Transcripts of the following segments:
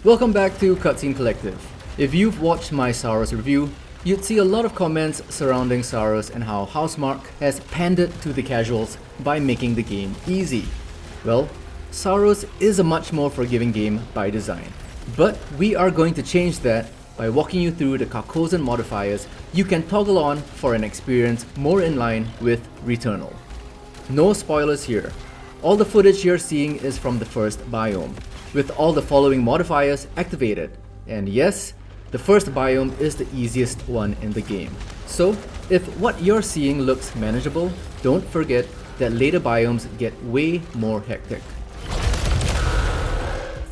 Welcome back to Cutscene Collective. If you've watched my Saros review, you'd see a lot of comments surrounding Saros and how Housemarque has pandered to the casuals by making the game easy. Well, Saros is a much more forgiving game by design. But we are going to change that by walking you through the Carcosan Modifiers you can toggle on for an experience more in line with Returnal. No spoilers here. All the footage you're seeing is from the first biome, with all the following modifiers activated. And yes, the first biome is the easiest one in the game. So if what you're seeing looks manageable, don't forget that later biomes get way more hectic.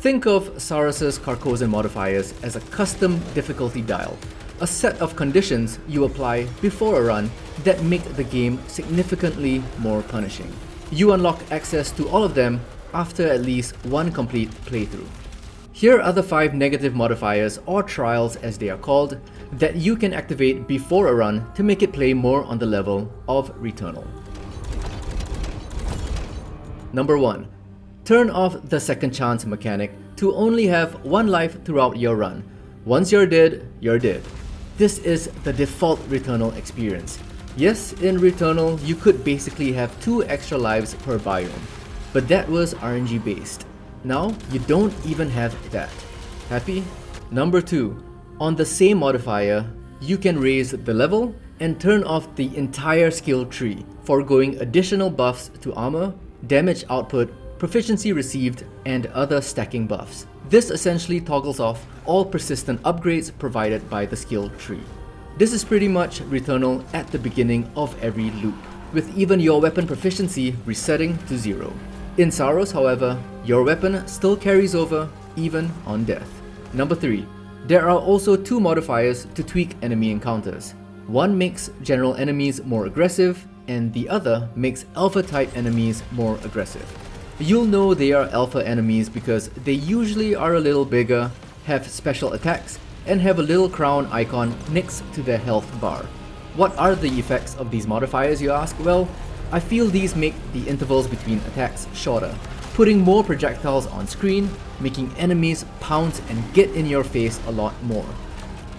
Think of Saros' Carcosan Modifiers as a custom difficulty dial, a set of conditions you apply before a run that make the game significantly more punishing. You unlock access to all of them after at least one complete playthrough. Here are the 5 negative modifiers, or trials as they are called, that you can activate before a run to make it play more on the level of Returnal. Number 1. Turn off the second chance mechanic to only have 1 life throughout your run. Once you're dead, you're dead. This is the default Returnal experience. Yes, in Returnal, you could basically have 2 extra lives per biome, but that was RNG based. Now, you don't even have that. Happy? Number 2. On the same modifier, you can raise the level and turn off the entire skill tree, foregoing additional buffs to armor, damage output, proficiency received, and other stacking buffs. This essentially toggles off all persistent upgrades provided by the skill tree. This is pretty much Returnal at the beginning of every loop, with even your weapon proficiency resetting to 0. In Saros, however, your weapon still carries over even on death. Number 3. There are also 2 modifiers to tweak enemy encounters. One makes general enemies more aggressive, and the other makes alpha type enemies more aggressive. You'll know they are alpha enemies because they usually are a little bigger, have special attacks, and have a little crown icon next to their health bar. What are the effects of these modifiers, you ask? Well, I feel these make the intervals between attacks shorter, putting more projectiles on screen, making enemies pounce and get in your face a lot more.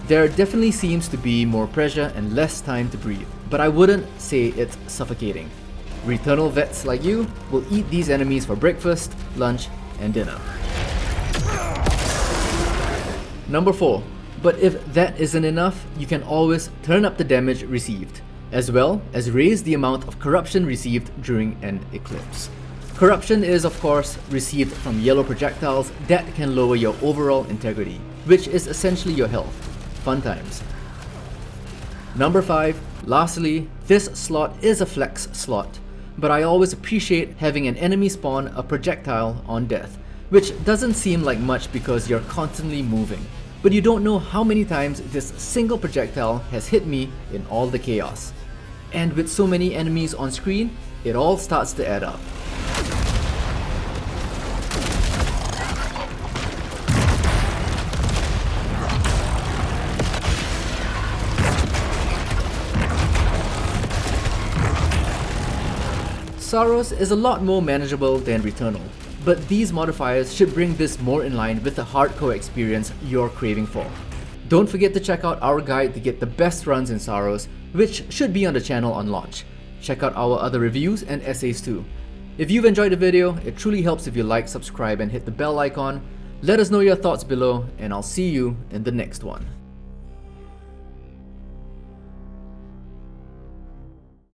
There definitely seems to be more pressure and less time to breathe, but I wouldn't say it's suffocating. Returnal vets like you will eat these enemies for breakfast, lunch, and dinner. Number 4. But if that isn't enough, you can always turn up the damage received, as well as raise the amount of corruption received during an eclipse. Corruption is of course received from yellow projectiles that can lower your overall integrity, which is essentially your health. Fun times. Number 5. Lastly, this slot is a flex slot, but I always appreciate having an enemy spawn a projectile on death, which doesn't seem like much because you're constantly moving. But you don't know how many times this single projectile has hit me in all the chaos. And with so many enemies on screen, it all starts to add up. Saros is a lot more manageable than Returnal, but these modifiers should bring this more in line with the hardcore experience you're craving for. Don't forget to check out our guide to get the best runs in Saros, which should be on the channel on launch. Check out our other reviews and essays too. If you've enjoyed the video, it truly helps if you like, subscribe, and hit the bell icon. Let us know your thoughts below, and I'll see you in the next one.